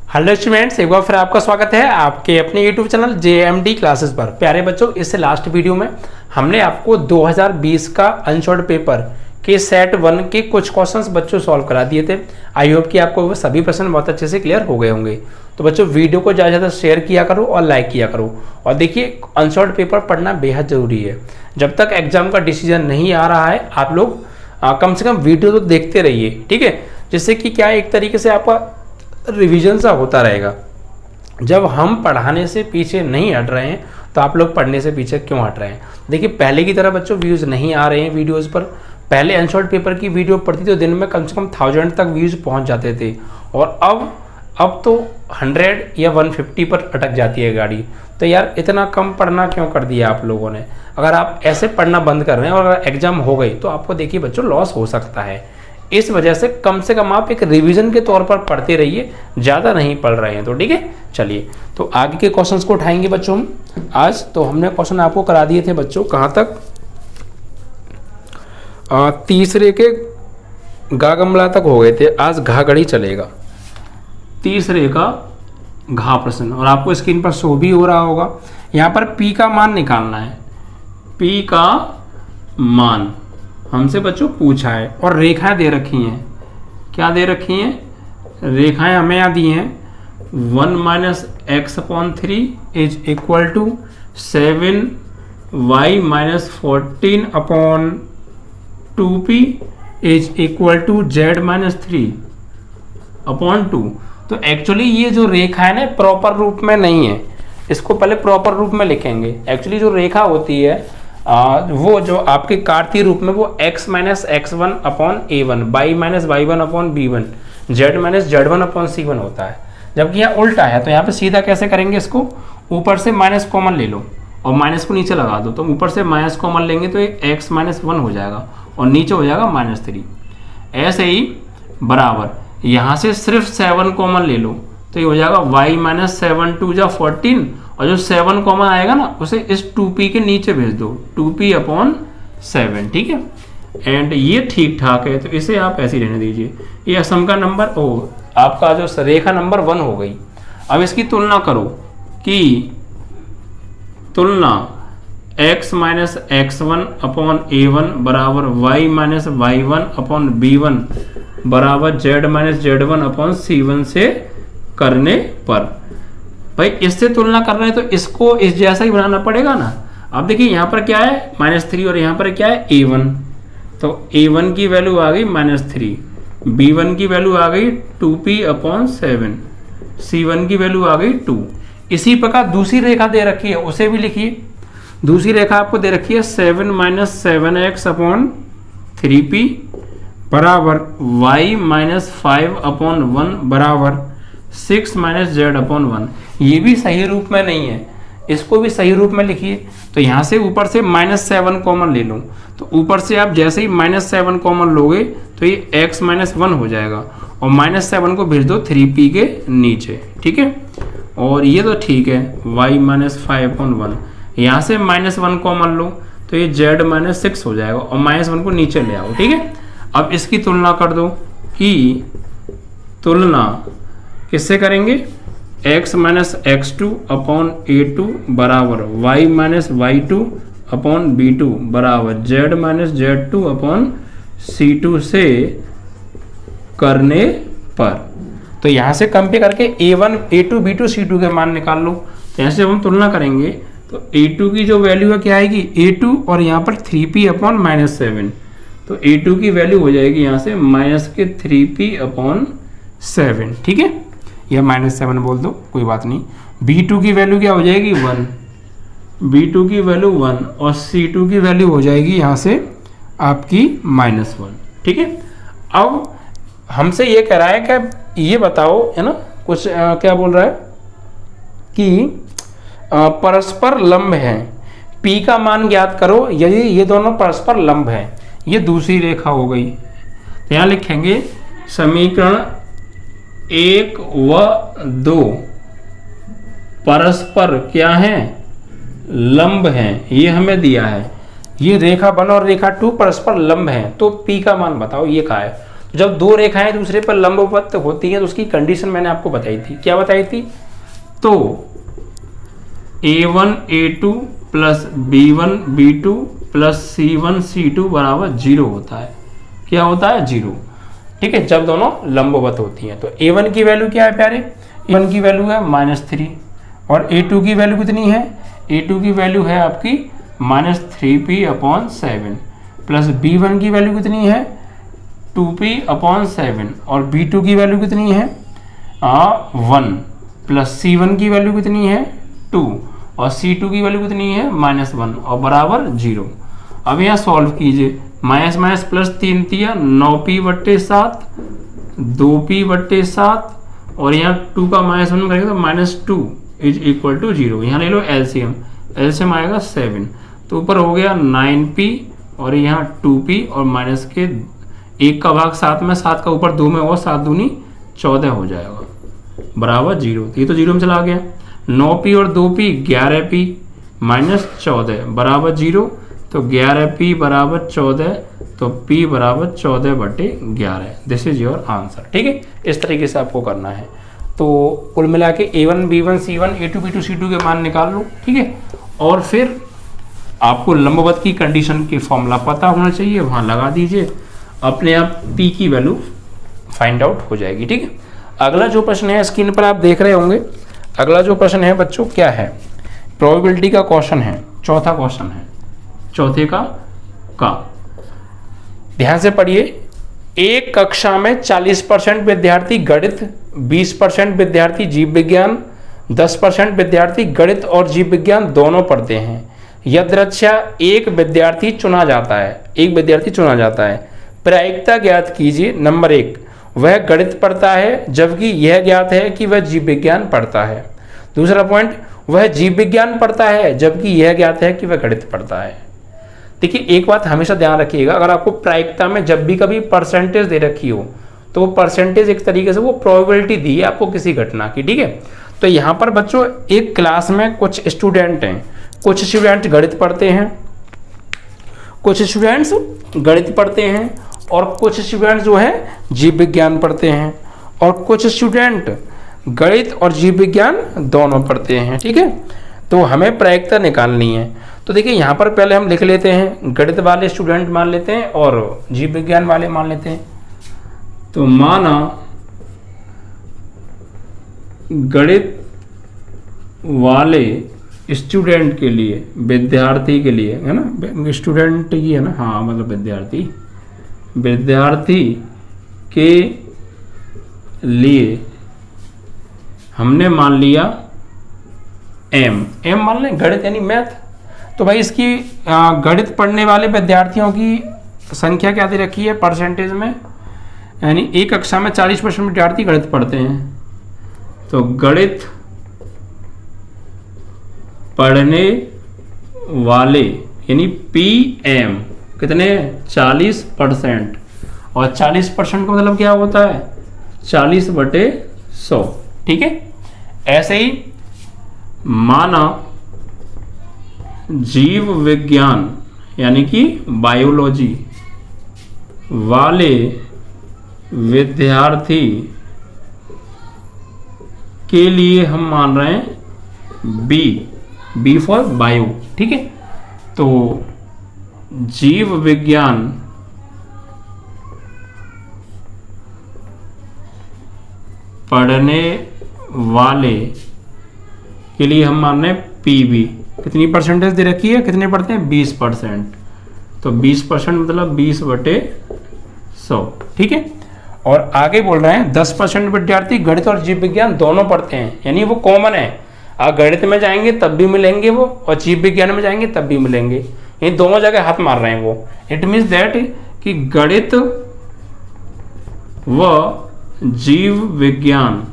Hello students, एक बार फिर आपका स्वागत है आपके अपने यूट्यूब चैनल JMD क्लासेस पर। प्यारे बच्चों, इससे लास्ट वीडियो में हमने आपको 2020 का अनशॉर्ट पेपर के सेट 1 के कुछ क्वेश्चंस बच्चों सॉल्व करा दिए थे। आई होप कि आपको वो सभी प्रश्न बहुत अच्छे से क्लियर हो गए होंगे। तो बच्चों, वीडियो को ज़्यादा से ज़्यादा शेयर किया करो और लाइक किया करो। और देखिए, अनशॉर्ट पेपर पढ़ना बेहद ज़रूरी है। जब तक एग्जाम का डिसीजन नहीं आ रहा है, आप लोग कम से कम वीडियो तो देखते रहिए, ठीक है। जिससे कि क्या एक तरीके से आपका रिवीजन सा होता रहेगा। जब हम पढ़ाने से पीछे नहीं हट रहे हैं तो आप लोग पढ़ने से पीछे क्यों हट रहे हैं। देखिए, पहले की तरह बच्चों व्यूज़ नहीं आ रहे हैं वीडियोस पर। पहले अनशॉर्ट पेपर की वीडियो पढ़ती तो दिन में कम से कम 1000 तक व्यूज़ पहुंच जाते थे, और अब तो 100 या 150 पर अटक जाती है गाड़ी। तो यार, इतना कम पढ़ना क्यों कर दिया आप लोगों ने। अगर आप ऐसे पढ़ना बंद कर रहे हैं और अगर एग्जाम हो गई तो आपको देखिए बच्चों लॉस हो सकता है। इस वजह से कम से कम आप एक रिवीजन के तौर पर पढ़ते रहिए, ज़्यादा नहीं पढ़ रहे हैं तो, ठीक है। चलिए, तो आगे के क्वेश्चंस को उठाएंगे बच्चों हम आज। तो हमने क्वेश्चन आपको करा दिए थे बच्चों, कहाँ तक, तीसरे के गा गमला तक हो गए थे। आज घा गढ़ी चलेगा, तीसरे का घा प्रश्न, और आपको स्क्रीन पर शो भी हो रहा होगा। यहाँ पर पी का मान निकालना है। पी का मान हमसे बच्चों पूछा है, और रेखाएं दे रखी हैं। क्या दे रखी हैं? रेखाएं हमें यहाँ दी हैं। 1 - x/3 is equal to 7y - 14/2p is equal to z - 3/2। तो एक्चुअली ये जो रेखा है ना, प्रॉपर रूप में नहीं है। इसको पहले प्रॉपर रूप में लिखेंगे। एक्चुअली जो रेखा होती है वो जो आपके कार्तीय रूप में वो x - x1/a1, y - y1/b1, z - z1/c1 होता है। जबकि यहाँ उल्टा है। तो यहाँ पे सीधा कैसे करेंगे इसको, ऊपर से माइनस कॉमन ले लो और माइनस को नीचे लगा दो। तो ऊपर से माइनस कॉमन लेंगे तो ये x - 1 हो जाएगा और नीचे हो जाएगा -3। ऐसे ही बराबर यहाँ से सिर्फ 7 कॉमन ले लो तो ये हो जाएगा y - 7 × 2 = 14, और जो 7 कॉमन आएगा ना उसे इस 2p के नीचे भेज दो, 2p/7, ठीक है। एंड ये ठीक ठाक है, तो इसे आप ऐसे ही रहने दीजिए। ये असम का नंबर आपका जो रेखा नंबर 1 हो गई। अब इसकी तुलना करो कि तुलना x - x1/a1 बराबर y - y1/b1 बराबर z - z1/c1 से करने पर। भाई, इससे तुलना कर रहे हैं तो इसको इस जैसा ही बनाना पड़ेगा ना। अब देखिए, यहाँ पर क्या है -3 और यहाँ पर क्या है a1। तो a1 की वैल्यू आ गई -3, b1 की वैल्यू आ गई 2p/7, c1 की वैल्यू आ गई 2। इसी प्रकार दूसरी रेखा दे रखी है, उसे भी लिखिए। दूसरी रेखा आपको दे रखी है 7 - 7x/3p बराबर y - 5/1 बराबर 6 - z/1। ये भी सही रूप में नहीं है, इसको भी सही रूप में लिखिए। तो यहाँ से ऊपर से -7 कॉमन ले लो, तो ऊपर से आप जैसे ही -7 कॉमन लोगे तो ये x - 1 हो जाएगा, और -7 को भेज दो 3p के नीचे, ठीक है। और ये तो ठीक है, y - 5/1। यहाँ से -1 कॉमन लो तो ये z - 6 हो जाएगा, और -1 को नीचे ले आओ, ठीक है। अब इसकी तुलना कर दो कि तुलना किससे करेंगे, x - x2/a2 बराबर y - y2/b2 बराबर z - z2/c2 से करने पर। तो यहाँ से कंपेयर करके a1, a2, b2, c2 के मान निकाल लो। तो यहाँ से हम तुलना करेंगे तो a2 की जो वैल्यू है क्या आएगी, a2, और यहाँ पर 3p/-7। तो a2 की वैल्यू हो जाएगी यहाँ से -3p/7, ठीक है, या -7 बोल दो, कोई बात नहीं। b2 की वैल्यू क्या हो जाएगी 1, b2 की वैल्यू 1, और c2 की वैल्यू हो जाएगी यहाँ से आपकी -1, ठीक है। अब हमसे ये कह रहा है कि ये बताओ, है ना, कुछ क्या बोल रहा है कि परस्पर लंब है, p का मान ज्ञात करो यदि ये दोनों परस्पर लंब है। ये दूसरी रेखा हो गई। तो यहाँ लिखेंगे समीकरण 1 व 2 परस्पर क्या है, लंब हैं। ये हमें दिया है। ये रेखा 1 और रेखा 2 परस्पर लंब हैं, तो p का मान बताओ, ये कहा है। जब दो रेखाएं दूसरे पर लंबवत होती हैं तो उसकी कंडीशन मैंने आपको बताई थी। क्या बताई थी? तो A1 A2 plus B1 B2 plus C1 C2 बराबर 0 होता है। क्या होता है? 0। ठीक है, जब दोनों लंबवत होती हैं। तो A1 की वैल्यू क्या है प्यारे? A1 की वैल्यू है -3 और A2 की वैल्यू कितनी है? A2 की वैल्यू है आपकी -3p/7 प्लस B1 की वैल्यू कितनी है? 2p/7 और B2 की वैल्यू कितनी है? 1 प्लस C1 की वैल्यू कितनी है? 2 और C2 की वैल्यू कितनी है? -1 और बराबर 0। अब यहाँ सॉल्व कीजिए। माइनस माइनस प्लस 3 तिया 9p/7 2p/7 और यहाँ 2 का -1 करेंगे तो -2 इज इक्वल टू 0। यहाँ ले लो एलसीएम, एलसीएम आएगा 7, तो ऊपर हो गया 9p और यहाँ 2p और माइनस के 1 का भाग 7 में, 7 का ऊपर 2 में और 7 दूनी 14 हो जाएगा बराबर 0। ये तो 0 में चला गया। 9p और 2p 11p -14 बराबर 0। तो 11p बराबर 14 तो p बराबर 14/11। This is your answer. ठीक है, इस तरीके से आपको करना है। तो कुल मिला के A1 B1 C1 A2 B2 C2 के मान निकाल लो। ठीक है, और फिर आपको लंबवत की कंडीशन के फॉर्मूला पता होना चाहिए, वहां लगा दीजिए, अपने आप p की वैल्यू फाइंड आउट हो जाएगी। ठीक है, अगला जो प्रश्न है स्क्रीन पर आप देख रहे होंगे। अगला जो प्रश्न है बच्चों क्या है? प्रोबेबिलिटी का क्वेश्चन है, चौथा क्वेश्चन है, चौथे का ध्यान से पढ़िए। एक कक्षा में 40% विद्यार्थी गणित, 20% विद्यार्थी जीव विज्ञान, 10% विद्यार्थी गणित और जीव विज्ञान दोनों पढ़ते हैं। यदृच्छा एक विद्यार्थी चुना जाता है। प्रायिकता ज्ञात कीजिए। नंबर 1, वह गणित पढ़ता है जबकि यह ज्ञात है कि वह जीव विज्ञान पढ़ता है। दूसरा पॉइंट, वह जीव विज्ञान पढ़ता है जबकि यह ज्ञात है कि वह गणित पढ़ता है। देखिए, एक बात हमेशा ध्यान रखिएगा, अगर आपको प्रायिकता में जब भी कभी परसेंटेज दे रखी हो तो वो परसेंटेज एक तरीके से वो प्रोबेबिलिटी दी है आपको किसी घटना की। ठीक है, तो यहाँ पर बच्चों एक क्लास में कुछ स्टूडेंट हैं, कुछ स्टूडेंट गणित पढ़ते हैं, कुछ स्टूडेंट्स गणित पढ़ते हैं और कुछ स्टूडेंट जो है जीव विज्ञान पढ़ते हैं और कुछ स्टूडेंट गणित और जीव विज्ञान दोनों पढ़ते हैं। ठीक है, तो हमें प्रायिकता निकालनी है। तो देखिए यहाँ पर पहले हम लिख लेते हैं, गणित वाले स्टूडेंट मान लेते हैं और जीव विज्ञान वाले मान लेते हैं। तो माना गणित वाले स्टूडेंट के लिए, विद्यार्थी के लिए है ना, स्टूडेंट ही है ना, हाँ मतलब विद्यार्थी के लिए हमने मान लिया एम मान लें, गणित यानी मैथ। तो भाई इसकी गणित पढ़ने वाले विद्यार्थियों की संख्या क्या दे रखी है परसेंटेज में, यानी एक कक्षा में 40% विद्यार्थी गणित पढ़ते हैं। तो गणित पढ़ने वाले यानी PM कितने? 40%। और 40% का मतलब क्या होता है? 40/100। ठीक है, ऐसे ही माना जीव विज्ञान यानी कि बायोलॉजी वाले विद्यार्थी के लिए हम मान रहे हैं बी फॉर बायो। ठीक है, तो जीव विज्ञान पढ़ने वाले के लिए हम मान रहे हैं PB। कितनी परसेंटेज दे रखी है? कितने पढ़ते हैं? 20%। तो 20% मतलब 20/100। ठीक है, और आगे बोल रहे हैं 10% विद्यार्थी गणित और जीव विज्ञान दोनों पढ़ते हैं, यानी वो कॉमन है। आप गणित में जाएंगे तब भी मिलेंगे वो, और जीव विज्ञान में जाएंगे तब भी मिलेंगे, ये दोनों जगह हाथ मार रहे हैं वो। इट मीन्स दैट कि गणित व जीव विज्ञान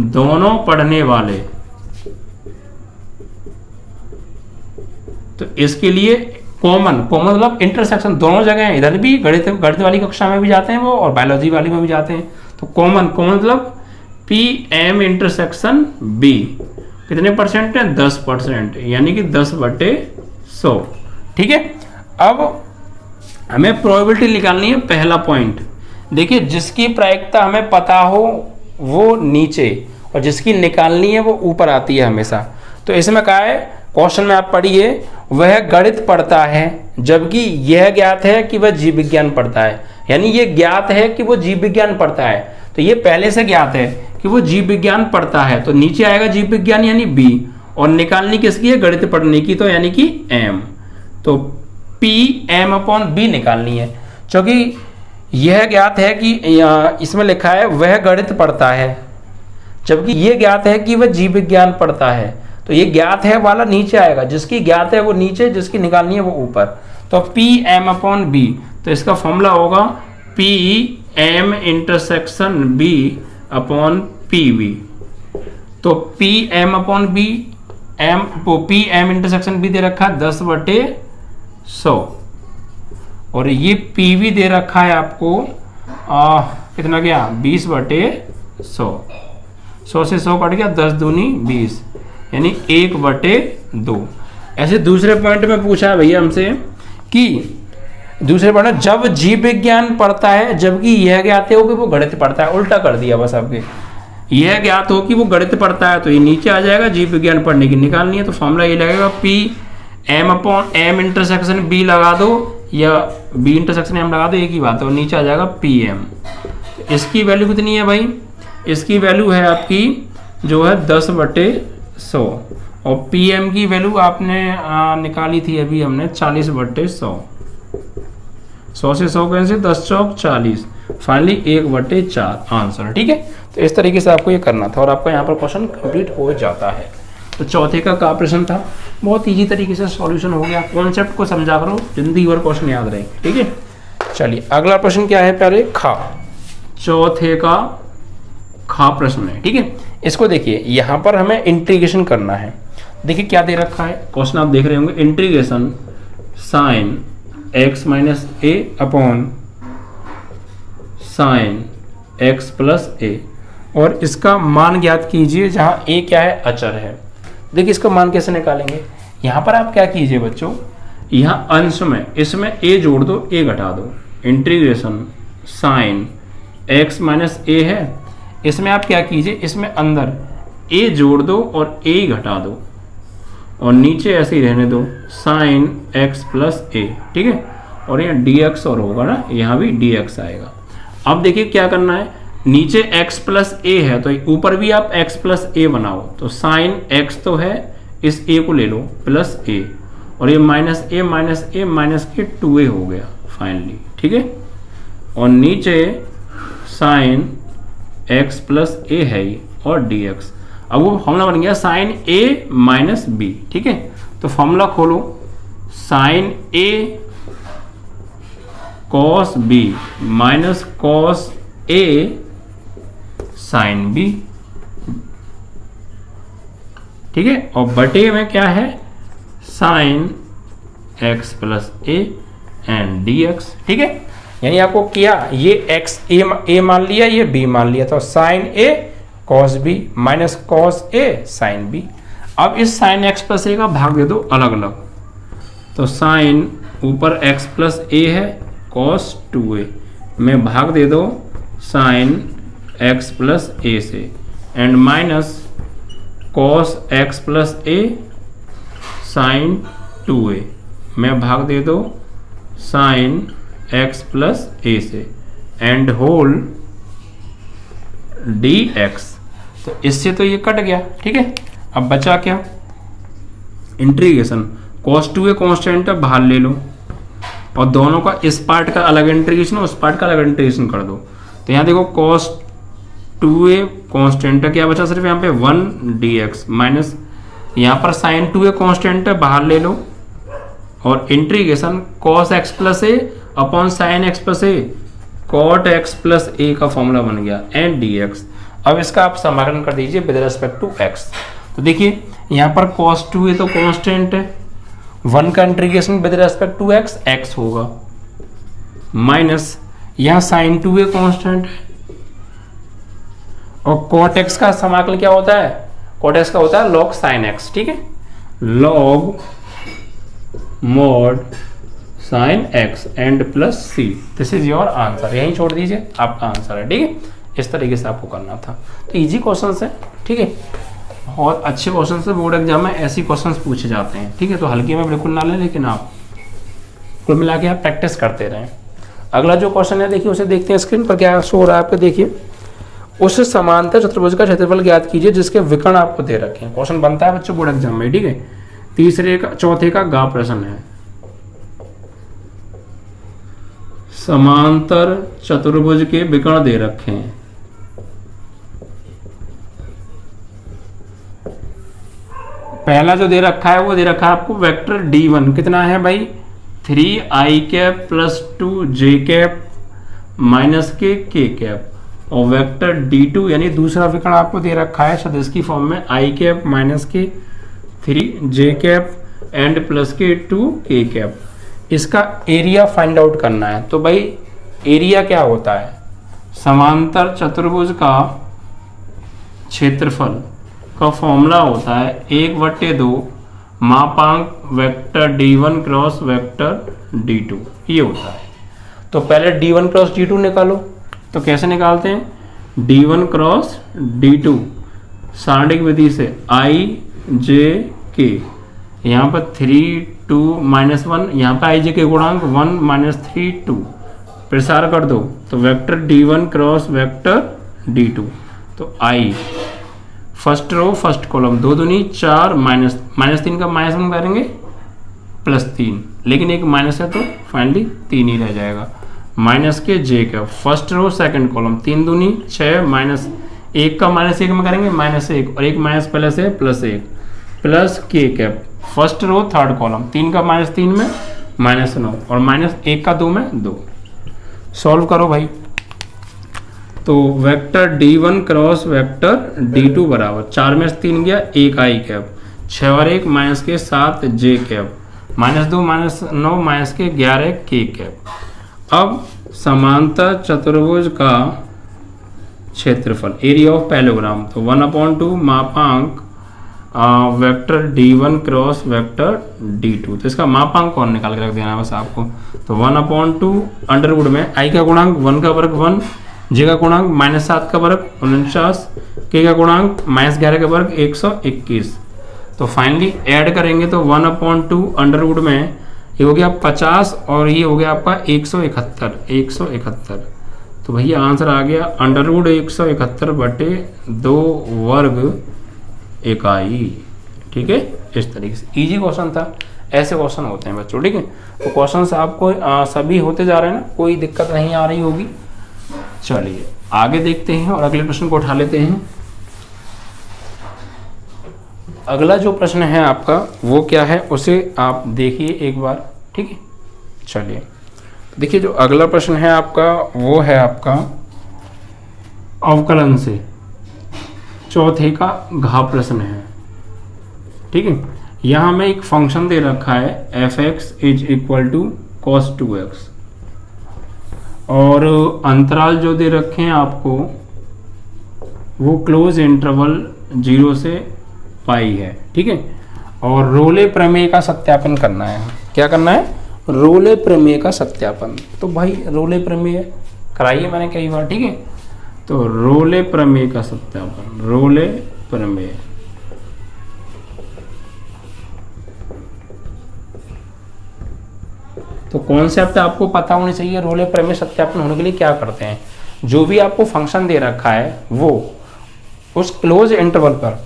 दोनों पढ़ने वाले, तो इसके लिए कॉमन मतलब इंटरसेक्शन दोनों जगह है, इधर भी गणित वाली कक्षा में भी जाते हैं वो और बायोलॉजी वाली में भी जाते हैं। तो कॉमन मतलब PM इंटरसेक्शन B कितने परसेंट है? 10%, यानी कि 10/100। ठीक है, अब हमें प्रोबेबिलिटी निकालनी है। पहला पॉइंट देखिए, जिसकी प्रायिकता हमें पता हो वो नीचे और जिसकी निकालनी है वो ऊपर आती है हमेशा। तो इसमें क्या है, क्वेश्चन में आप पढ़िए, वह गणित पढ़ता है जबकि यह ज्ञात है कि वह जीव विज्ञान पढ़ता है। यानी ये ज्ञात है कि वो जीव विज्ञान पढ़ता है, तो ये पहले से ज्ञात है कि वो जीव विज्ञान पढ़ता है, तो नीचे आएगा जीव विज्ञान यानी बी, और निकालनी किसकी है, गणित पढ़ने की, तो यानी कि एम। तो पी एम अपॉन बी निकालनी है, क्योंकि यह ज्ञात है कि इसमें लिखा है वह गणित पढ़ता है, जबकि यह ज्ञात है कि वह जीव विज्ञान पढ़ता है। तो ये ज्ञात है वाला नीचे आएगा, जिसकी ज्ञात है वो नीचे, जिसकी निकालनी है वो ऊपर। तो पी एम अपॉन बी, तो इसका फॉर्मूला होगा P M intersection B upon P V. तो P M upon B, M P M intersection B दे रखा है 10/100, और ये पी वी दे रखा है आपको कितना गया 20/100। 100 से 100 कट गया, 10 दूनी 20, यानी 1/2। ऐसे दूसरे पॉइंट में पूछा है भैया हमसे कि दूसरे पॉइंट जब जीव विज्ञान पढ़ता है जबकि यह ज्ञात हो कि वो गणित पढ़ता है, उल्टा कर दिया बस आपके, यह ज्ञात हो कि वो गणित पढ़ता है तो ये नीचे आ जाएगा, जीव विज्ञान पढ़ने की निकालनी है, तो फॉर्मूला ये लगेगा P M upon M intersection B लगा दो या बी इंटरसेक्शन एम लगा दो, एक ही बात है, और नीचे आ जाएगा पी एम। इसकी वैल्यू कितनी है भाई, इसकी वैल्यू है आपकी जो है 10/100, और पी एम की वैल्यू आपने निकाली थी अभी हमने 40/100। 100 से 100 कैसे, 10 चौक 40, फाइनली 1/4 आंसर। ठीक है, तो इस तरीके से आपको ये करना था और आपका यहाँ पर क्वेश्चन कंप्लीट हो जाता है। तो चौथे का प्रश्न था, बहुत इजी तरीके से सॉल्यूशन हो गया, कॉन्सेप्ट को समझा करो, जिंदगी भर क्वेश्चन याद रहे। ठीक है, चलिए अगला प्रश्न क्या है प्यारे, खा। चौथे का खा प्रश्न है। ठीक है, इसको देखिए, यहाँ पर हमें इंटीग्रेशन करना है। देखिए क्या दे रखा है, क्वेश्चन आप देख रहे होंगे, इंटीग्रेशन साइन x माइनस ए अपॉन साइन x प्लस ए, और इसका मान ज्ञात कीजिए जहाँ a क्या है, अचर है। देखिए इसका मान कैसे निकालेंगे, यहाँ पर आप क्या कीजिए बच्चों, यहाँ अंश में इसमें a जोड़ दो, a घटा दो, इंटीग्रेशन साइन x माइनस ए है, इसमें आप क्या कीजिए, इसमें अंदर a जोड़ दो और a घटा दो, और नीचे ऐसे ही रहने दो साइन x प्लस ए। ठीक है, और यहाँ dx और होगा ना, यहाँ भी dx आएगा। अब देखिए क्या करना है, नीचे x प्लस ए है तो ऊपर भी आप x प्लस ए बनाओ, तो साइन x तो है, इस a को ले लो प्लस a, और ये माइनस ए माइनस के 2a हो गया फाइनली। ठीक है, और नीचे साइन x प्लस ए है ही और dx। अब वो फॉर्मूला बन गया साइन a माइनस बी। ठीक है, तो फॉर्मूला खोलो, sine a cos b minus cos a sine b। ठीक है, और बटे में क्या है, sine x plus A and dx। ठीक है, यानी आपको किया ये x a मान लिया, ये b मान लिया, तो sine a cos b minus cos a sine b। अब इस साइन x प्लस ए का भाग दे दो अलग अलग, तो साइन ऊपर x प्लस ए है कॉस 2a में भाग दे दो साइन x प्लस ए से, and minus cos x plus A sine 2a में भाग दे दो साइन x प्लस ए से, एंड होल dx। तो इससे तो ये कट गया। ठीक है, अब बचा क्या, इंटीग्रेशन cos 2a कांस्टेंट है, बाहर ले लो, और दोनों का इस पार्ट का अलग इंटीग्रेशन उस पार्ट का अलग इंटीग्रेशन कर दो। तो यहाँ देखो cos 2a कांस्टेंट है, क्या बचा सिर्फ यहाँ पे 1 dx, माइनस यहाँ पर sin 2a कांस्टेंट है, बाहर ले लो, और इंटीग्रेशन cos x प्लस ए अपॉन साइन x प्लस ए, cot x प्लस ए का फॉर्मूला बन गया एंड dx। अब इसका आप समाकलन कर दीजिए विद रिस्पेक्ट टू x। तो देखिए यहाँ पर cos 2a तो कांस्टेंट है, 1 का integration with respect to x x होगा, माइनस यहाँ sin 2a कांस्टेंट है, और cot x का समाकलन क्या होता है, cot x का होता है log sin x। ठीक है, log mod sine X and plus C, this is your answer. यहीं छोड़ दीजिए, आपका आंसर है। ठीक है, इस तरीके से आपको करना था। तो इजी क्वेश्चन है, ठीक है, बहुत अच्छे क्वेश्चन से बोर्ड एग्जाम में ऐसी क्वेश्चन पूछे जाते हैं। ठीक है, तो हल्के में बिल्कुल ना लें, लेकिन आप कुल मिला के आप प्रैक्टिस करते रहें। अगला जो क्वेश्चन है देखिए, उसे देखते हैं। स्क्रीन पर क्या शो हो रहा है आपको, देखिए। उस समांतर चतुर्भुज का क्षेत्रफल ज्ञात कीजिए जिसके विकर्ण आपको दे रखे हैं। क्वेश्चन बनता है बच्चों बोर्ड एग्जाम में। ठीक है, चौथे का गा प्रश्न है। समांतर चतुर्भुज के विकर्ण दे रखे हैं। पहला जो दे रखा है वो दे रखा है आपको वेक्टर d1 कितना है भाई, 3i cap plus 2j cap minus के k कैप, और वेक्टर d2 यानी दूसरा विकर्ण आपको दे रखा है सदिश की फॉर्म में i कैप माइनस के 3j कैप एंड प्लस के 2k कैप। इसका एरिया फाइंड आउट करना है। तो भाई एरिया क्या होता है, समांतर चतुर्भुज का क्षेत्रफल का फॉर्मूला होता है 1/2 मापांक vector d1 cross vector d2, ये होता है। तो पहले d1 क्रॉस d2 निकालो। तो कैसे निकालते हैं, d1 क्रॉस d2 सारणिक विधि से i j k, यहाँ पर 3 2 -1, यहाँ पर i j के गुणांक 1 - 3 2, प्रसार कर दो तो vector d1 cross vector d2। तो i first row first column 2 दूनी 4 -3 का -1 करेंगे +3, लेकिन एक माइनस है तो फाइनली 3 ही रह जाएगा। माइनस के j का फर्स्ट रो सेकंड कॉलम 3 दूनी 6 -1 का -1 में करेंगे -1, और एक माइनस पहले से +1 plus k cap first row third column 3 का -3 में -9, और -1 का 2 में 2। सॉल्व करो भाई। तो vector d1 cross vector d2 बराबर 4 में से 3 गया 1 i कैप, 6 और 1 माइनस के 7 j कैप, -2 -9 माइनस के 11 k कैप। अब समांतर चतुर्भुज का क्षेत्रफल एरिया ऑफ पैरेललोग्राम, तो 1/2 मापांक vector d1 cross vector d2। तो इसका मापांक कौन निकाल के रख देना है बस आपको। तो 1/2 अंडर रूट में i का गुणांक 1 का वर्ग 1, j का गुणांक -7 का वर्ग 49, k का गुणांक -11 का वर्ग 121। तो फाइनली ऐड करेंगे तो 1/2 अंडर रूट में ये हो गया 50, और ये हो गया आपका 171। तो भैया आंसर आ गया अंडर रूट 171/2 वर्ग इकाई। ठीक है, इस तरीके से इजी क्वेश्चन था। ऐसे क्वेश्चन होते हैं बच्चों। ठीक है, तो क्वेश्चन आपको सभी होते जा रहे हैं ना, कोई दिक्कत नहीं आ रही होगी। चलिए आगे देखते हैं और अगले प्रश्न को उठा लेते हैं। अगला जो प्रश्न है आपका वो क्या है उसे आप देखिए एक बार। ठीक है, चलिए देखिए जो अगला प्रश्न है आपका वो है आपका अवकलन से चौथे का घ प्रश्न है। ठीक है, यहाँ हमें एक फंक्शन दे रखा है f(x) = cos 2x, और अंतराल जो दे रखे हैं आपको वो क्लोज इंटरवल 0 से पाई है। ठीक है, और रोले प्रमेय का सत्यापन करना है। क्या करना है, रोले प्रमेय का सत्यापन। तो भाई रोले प्रमेय कराइए मैंने कई बार। ठीक है, तो रोले प्रमेय का सत्यापन, रोले प्रमेय। तो कॉन्सेप्ट आपको पता होनी चाहिए। रोले प्रमेय सत्यापन होने के लिए क्या करते हैं, जो भी आपको फंक्शन दे रखा है वो उस क्लोज इंटरवल पर,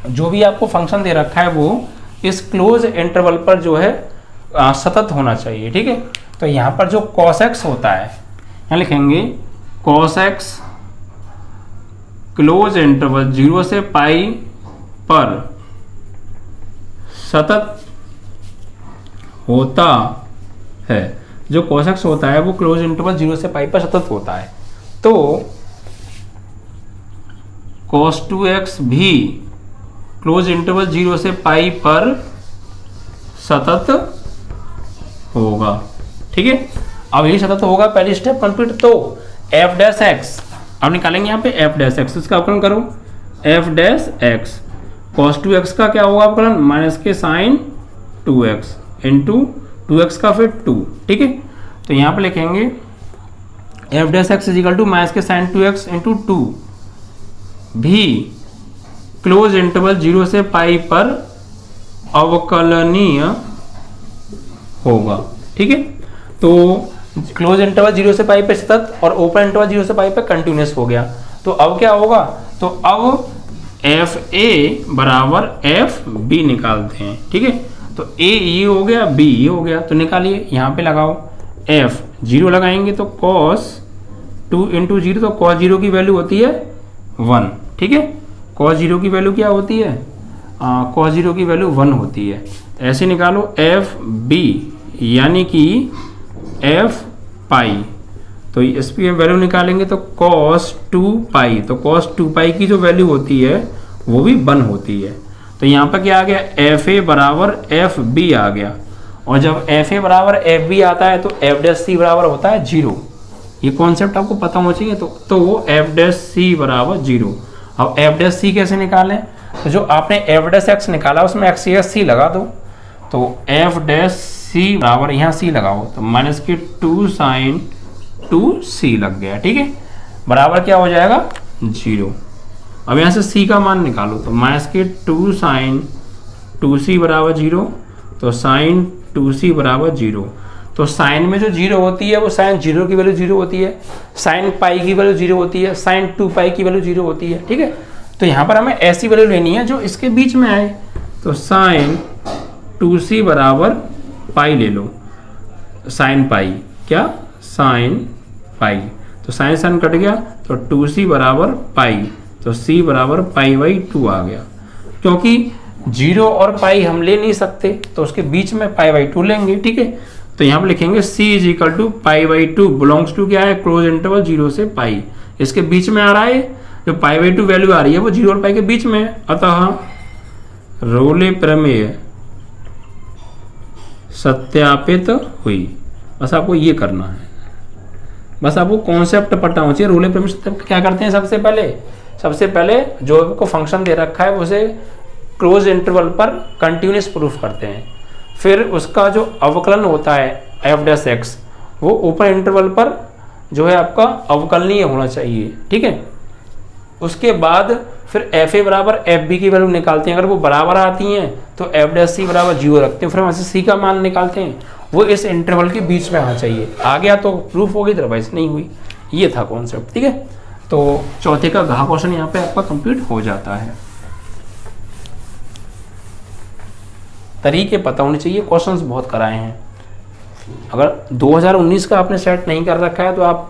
जो भी आपको फंक्शन दे रखा है वो इस क्लोज इंटरवल पर जो है सतत होना चाहिए। ठीक है, तो यहाँ पर जो cos x होता है, यहाँ लिखेंगे cos x क्लोज इंटरवल 0 से पाई पर सतत होता है। जो cos x होता है वो क्लोज इंटरवल 0 से पाई पर सतत होता है। तो cos 2x भी क्लोज इंटरवल 0 से पाई पर सतत होगा। ठीक है, अब यही सतत होगा, पहली स्टेप कंप्लीट। तो f'(x) अब निकालेंगे यहाँ पे f'(x), इसका अवकलन करो f'(x) cos 2x का क्या होगा अवकलन, माइनस के साइन 2x इंटू 2x का फिर 2, ठीक है। तो यहाँ पे लिखेंगे F dash X is equal to minus के साइन 2x इंटू 2 भी क्लोज इंटरवल 0 से पाई पर अवकलनीय होगा, ठीक है। तो क्लोज इंटरवल 0 से पाई पे सतत और ओपन इंटरवल 0 से पाई पे कंटिन्यूस हो गया। तो अब क्या होगा, तो अब एफ ए बराबर एफ बी निकालते हैं, ठीक है। तो ए ये हो गया, बी ये हो गया, तो निकालिए। यहाँ पे लगाओ एफ 0 लगाएंगे तो कॉस 2 इंटू 0, तो कॉस 0 की वैल्यू होती है 1, ठीक है। कॉस 0 की वैल्यू क्या होती है, कॉस 0 की वैल्यू 1 होती है। ऐसे निकालो एफ बी यानी कि एफ पाई, तो इस पे वैल्यू निकालेंगे तो कॉस 2 पाई, तो कॉस 2 पाई की जो वैल्यू होती है वो भी 1 होती है। तो यहाँ पर क्या आ गया, एफ ए बराबर एफ बी आ गया। और जब एफ ए बराबर एफ बी आता है तो एफ डैश सी बराबर होता है 0। ये कॉन्सेप्ट आपको पता होना चाहिए। तो वो एफ डैश सी बराबर 0। अब एफ डैश सी कैसे निकालें, तो जो आपने एफ डैश एक्स निकाला उसमें एक्स सी लगा दो। तो एफ डैश सी बराबर यहाँ सी लगाओ तो माइनस के 2 साइन 2 सी लग गया, ठीक है। बराबर क्या हो जाएगा 0। अब यहाँ से सी का मान निकालो तो माइनस के 2 साइन 2 सी बराबर 0, तो साइन 2 सी बराबर 0। तो साइन में जो 0 होती है वो साइन 0 की वैल्यू 0 होती है, साइन पाई की वैल्यू 0 होती है, साइन 2 पाई की वैल्यू 0 होती है, ठीक है। तो यहाँ पर हमें ऐसी वैल्यू लेनी है जो इसके बीच में आए। तो साइन 2c बराबर पाई ले लो, साइन पाई, क्या साइन पाई, तो साइन साइन कट गया तो 2c बराबर पाई, तो c बराबर पाई बाई 2 आ गया। क्योंकि 0 और पाई हम ले नहीं सकते तो उसके बीच में पाई बाई 2 लेंगे, ठीक है। तो यहाँ पर लिखेंगे c is equal to pi by 2 belongs to क्या है, क्लोज इंटरवल 0 से पाई। इसके बीच में आ रहा है, जो पाई बाई 2 वैल्यू आ रही है वो 0 और पाई के बीच में। अतः रोले प्रमेय सत्यापित हुई। बस आपको ये करना है, बस आपको कॉन्सेप्ट पता होना चाहिए। रोले प्रमेय सत्यापित क्या करते हैं, सबसे पहले जो को फंक्शन दे रखा है उसे क्लोज इंटरवल पर कंटिन्यूस प्रूफ करते हैं। फिर उसका जो अवकलन होता है एफ डैश एक्स वो ओपन इंटरवल पर जो है आपका अवकलनीय होना चाहिए, ठीक है। उसके बाद फिर एफ ए बराबर एफ बी की वैल्यू निकालते हैं। अगर वो बराबर आती हैं तो एफ डैश सी बराबर 0 रखते हैं। फिर हम ऐसे सी का मान निकालते हैं, वो इस इंटरवल के बीच में आना चाहिए। आ गया तो प्रूफ हो गई, अदरवाइज नहीं हुई। ये था कॉन्सेप्ट, ठीक है। तो चौथे का घ क्वेश्चन यहाँ पे आपका कंप्लीट हो जाता है। तरीके पता होने चाहिए, क्वेश्चंस बहुत कराए हैं। अगर 2019 का आपने सेट नहीं कर रखा है तो आप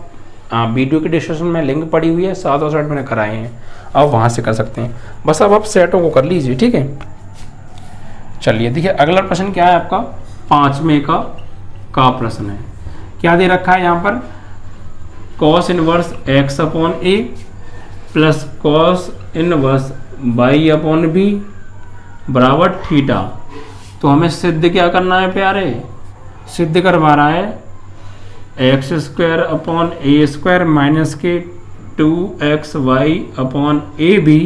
वीडियो के डिस्क्रिप्शन में लिंक पड़ी हुई है, 7 और सेट मैंने कराए हैं, आप वहां से कर सकते हैं। बस अब आप सेटों को कर लीजिए, ठीक है। चलिए देखिए अगला प्रश्न क्या है आपका, 5वें का प्रश्न है। क्या दे रखा है यहाँ पर, cos inverse x upon a plus cos inverse y upon b बराबर थीटा। तो हमें सिद्ध क्या करना है प्यारे, सिद्ध करवा रहा है एक्स स्क्वायर अपॉन ए स्क्वायर माइनस के 2xy upon A B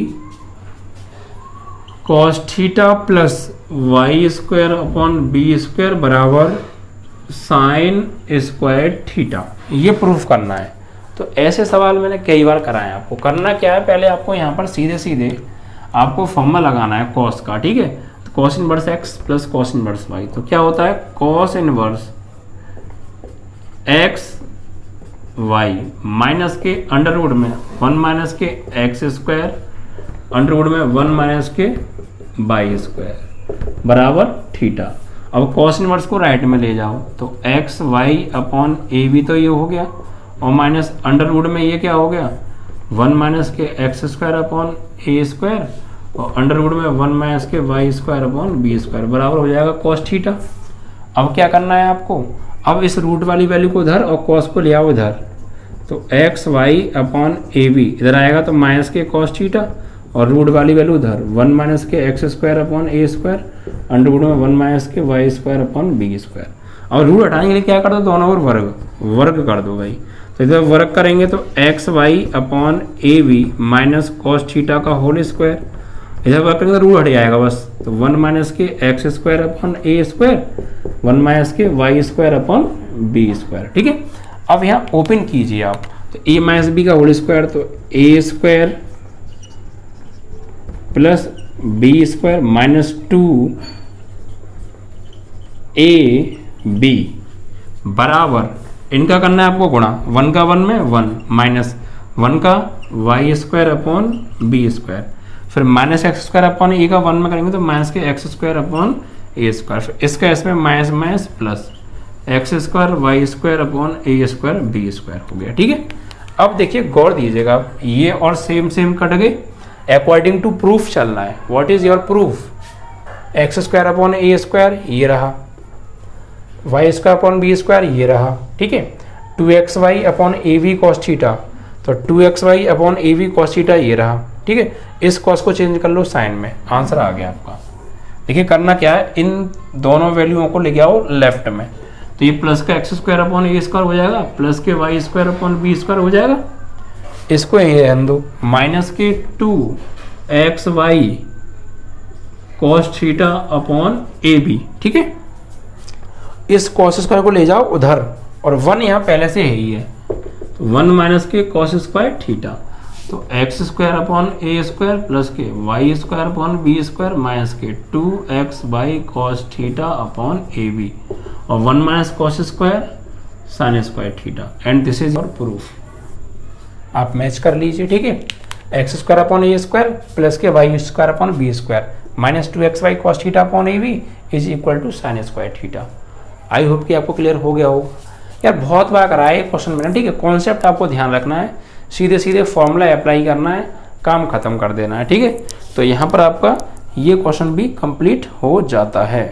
cos theta plus Y square upon B square बराबर साइन स्क्वायर थीटा। ये प्रूफ करना है। तो ऐसे सवाल मैंने कई बार कराए। आपको करना क्या है, पहले आपको यहाँ पर सीधे आपको फॉर्मूला लगाना है कॉस का, ठीक है। तो cos inverse X plus cos inverse Y, तो क्या होता है cos inverse X Y minus के अंडर रूट में 1 माइनस के एक्स स्क्वायर अंडर रूट में 1 माइनस के वाई स्क्वायर बराबर थीटा। अब कॉस इनवर्स को राइट में ले जाओ तो X Y upon A B, तो ये हो गया, और माइनस अंडर रूट में ये क्या हो गया 1 माइनस के एक्स स्क्वायर अपॉन ए स्क्वायर, और अंडर रूट में 1 माइनस के Y square upon B square बराबर हो जाएगा कॉस थीटा। अब क्या करना है आपको, अब इस रूट वाली वैल्यू को उधर और कॉस को ले आओ इधर। तो X Y upon A B इधर आएगा तो माइनस के कॉस थीटा, और रूट वाली वैल्यू उधर 1 माइनस के एक्स स्क्वायर अपॉन ए स्क्वायर अंडर रूट में 1 माइनस के Y square upon B square. और रूट हटाने के लिए क्या कर दो, दोनों ओर वर्ग कर दो भाई। तो इधर वर्ग करेंगे तो X Y upon A B minus cos theta का होल स्क्वायर, इधर वर्क करेंगे तो रूट हट जाएगा बस, तो 1 माइनस के एक्स स्क्वायर अपॉन ए स्क्वायर, 1 माइनस के Y square upon B square. ठीक है, अब यहाँ ओपन कीजिए आप, तो ए माइनस बी का होल स्क्वायर, तो a square plus b square minus 2 a b बराबर, इनका करना है आपको गुणा, 1 का 1 में 1 माइनस 1 का y square upon B square, फिर minus x square upon a का 1 में करेंगे तो माइनस के एक्स स्क्वायर अपॉन ए स्क्वायर, फिर इसका इसमें minus minus plus x square y square upon ए स्क्वायर बी स्क्वायर हो गया। ठीक है, अब देखिए गौर दीजिएगा, ये और सेम सेम कट गए, अकॉर्डिंग टू प्रूफ चलना है। What is your proof? X square upon A square ये रहा, Y square upon B square ये रहा। ठीक है, 2xy upon A V cos theta, तो 2xy upon A V cos theta ये रहा। ठीक है, इस कॉस को चेंज कर लो साइन में, आंसर आ गया आपका। देखिए करना क्या है, इन दोनों वैल्यूओं को लेके आओ लेफ्ट में, तो ये प्लस का एक्स स्क्वायर अपॉन ए स्क्वायर हो जाएगा, प्लस के Y square upon B square हो जाएगा, इसको ये रहने दो, माइनस के 2xy cos theta upon A B. ठीक है, इस कॉस स्क्वायर को ले जाओ उधर, और 1 यहाँ पहले से ही है, तो 1 माइनस के कॉस स्क्वायर थीटा, तो एक्स स्क्वायर अपॉन ए स्क्वायर प्लस के Y square upon B square minus के 2xy cos theta upon A B, और 1 minus cos square sine square theta, and this is your proof. आप match कर लीजिए। ठीक है, X square upon ए square plus के Y square upon B square minus 2xy cos theta upon A B is equal to sign square theta. I hope कि आपको clear हो गया होगा। यार बहुत बार कराया क्वेश्चन में, ठीक है, कॉन्सेप्ट आपको ध्यान रखना है, सीधे सीधे फॉर्मूला अप्लाई करना है, काम खत्म कर देना है। ठीक है, तो यहाँ पर आपका ये क्वेश्चन भी कंप्लीट हो जाता है।